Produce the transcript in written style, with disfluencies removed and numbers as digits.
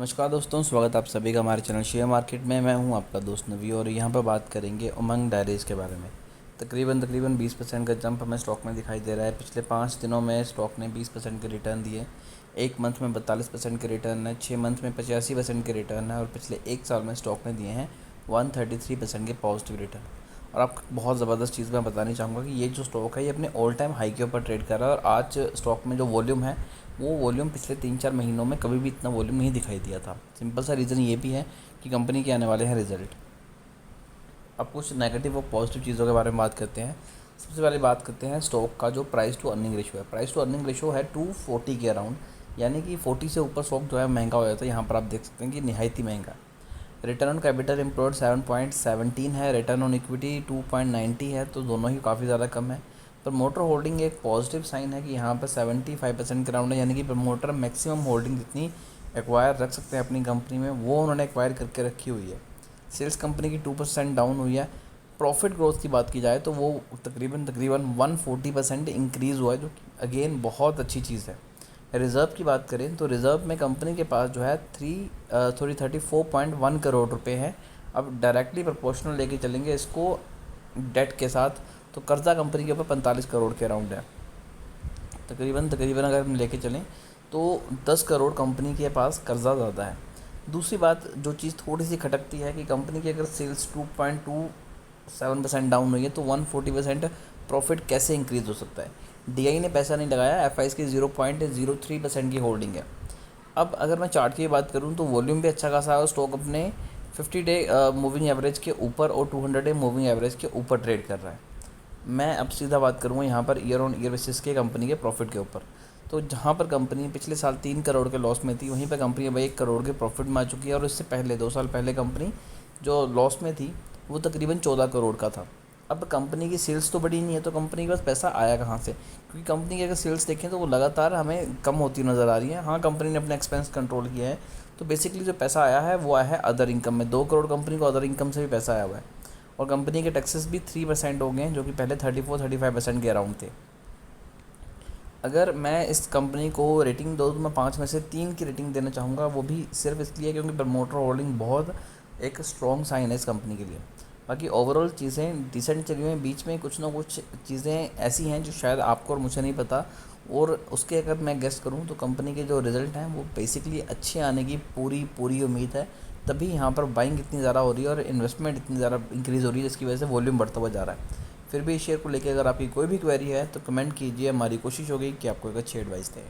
नमस्कार दोस्तों, स्वागत है आप सभी का हमारे चैनल शेयर मार्केट में। मैं हूं आपका दोस्त नवी और यहाँ पर बात करेंगे उमंग डायरीज़ के बारे में। तकरीबन 20% का जंप हमें स्टॉक में दिखाई दे रहा है। पिछले 5 दिनों में स्टॉक ने 20% के रिटर्न दिए। एक मंथ में 42% के रिटर्न है, 6 मंथ में 85% के रिटर्न है और पिछले एक साल में स्टॉक ने दिए हैं 133% के पॉजिटिव रिटर्न। और आपको बहुत ज़बरदस्त चीज़ मैं बतानी चाहूँगा कि ये जो स्टॉक है ये अपने ऑल टाइम हाई के ऊपर ट्रेड कर रहा है और आज स्टॉक में जो वॉल्यूम है वो वॉल्यूम पिछले 3-4 महीनों में कभी भी इतना वॉल्यूम नहीं दिखाई दिया था। सिंपल सा रीज़न ये भी है कि कंपनी के आने वाले हैं रिजल्ट। अब कुछ नेगेटिव और पॉजिटिव चीज़ों के बारे में बात करते हैं। सबसे पहले बात करते हैं स्टॉक का जो प्राइस टू अर्निंग रेशियो है। प्राइस टू अर्निंग रेशियो है 240 के अराउंड, यानी कि 40 से ऊपर स्टॉक जो है महंगा हो जाता है। यहाँ पर आप देख सकते हैं कि निहायत ही महंगा है। रिटर्न ऑन कैपिटल एम्प्लॉयड 7.17 है, रिटर्न ऑन इक्विटी 2.90 है, तो दोनों ही काफ़ी ज़्यादा कम है। प्रमोटर होल्डिंग एक पॉजिटिव साइन है कि यहाँ पर 75% के राउंड है, यानी कि प्रमोटर मैक्सिमम होल्डिंग जितनी एक्वायर रख सकते हैं अपनी कंपनी में वो उन्होंने एक्वायर करके रखी हुई है। सेल्स कंपनी की 2% डाउन हुई है। प्रॉफिट ग्रोथ की बात की जाए तो वो तकरीबन 140% इंक्रीज़ हुआ है, जो कि अगेन बहुत अच्छी चीज़ है। रिज़र्व की बात करें तो रिज़र्व में कंपनी के पास जो है 34.1 करोड़ रुपए हैं। अब डायरेक्टली प्रोपोर्शनल लेके चलेंगे इसको डेट के साथ, तो कर्जा कंपनी के ऊपर 45 करोड़ के अराउंड है। तकरीबन अगर हम लेके चलें तो 10 करोड़ कंपनी के पास कर्जा ज़्यादा है। दूसरी बात जो चीज़ थोड़ी सी खटकती है कि कंपनी की अगर सेल्स 2.27% डाउन हुई है तो 140% प्रॉफिट कैसे इंक्रीज़ हो सकता है। डीआई ने पैसा नहीं लगाया, एफआईज की 0.03% की होल्डिंग है। अब अगर मैं चार्ट की बात करूं तो वॉल्यूम भी अच्छा खासा है और स्टॉक अपने 50 डे मूविंग एवरेज के ऊपर और 200 डे मूविंग एवरेज के ऊपर ट्रेड कर रहा है। मैं अब सीधा बात करूँगा यहाँ per year on year basis के कंपनी के प्रॉफिट के ऊपर। तो जहाँ पर कंपनी पिछले साल 3 करोड़ के लॉस में थी वहीं पर कंपनी अब 1 करोड़ के प्रॉफिट में आ चुकी है और इससे पहले 2 साल पहले कंपनी जो लॉस में थी वो तकरीबन 14 करोड़ का था। अब कंपनी की सेल्स तो बड़ी नहीं है तो कंपनी के पास पैसा आया कहाँ से, क्योंकि कंपनी की अगर सेल्स देखें तो वो लगातार हमें कम होती नज़र आ रही है। हाँ, कंपनी ने अपना एक्सपेंस कंट्रोल किया है, तो बेसिकली जो पैसा आया है वो आया है अदर इनकम में। 2 करोड़ कंपनी को अदर इनकम से भी पैसा आया हुआ है और कंपनी के टैक्सेस भी 3% हो गए हैं, जो कि पहले 34-35% के अराउंड थे। अगर मैं इस कंपनी को रेटिंग दूँ तो मैं 5 में से 3 की रेटिंग देना चाहूँगा, वो भी सिर्फ इसलिए क्योंकि प्रमोटर होल्डिंग बहुत एक स्ट्रॉन्ग साइन है इस कंपनी के लिए। बाकी ओवरऑल चीज़ें डिसेंट चली हुई हैं, बीच में कुछ ना कुछ चीज़ें ऐसी हैं जो शायद आपको और मुझे नहीं पता, और उसके अगर मैं गेस करूं तो कंपनी के जो रिज़ल्ट हैं वो बेसिकली अच्छे आने की पूरी पूरी उम्मीद है। तभी यहाँ पर बाइंग इतनी ज़्यादा हो रही है और इन्वेस्टमेंट इतनी ज़्यादा इंक्रीज़ हो रही है, जिसकी वजह से वॉल्यूम बढ़ता हुआ जा रहा है। फिर भी इस शेयर को लेकर अगर आपकी कोई भी क्वेरी है तो कमेंट कीजिए, हमारी कोशिश होगी कि आपको एक अच्छी एडवाइस दें।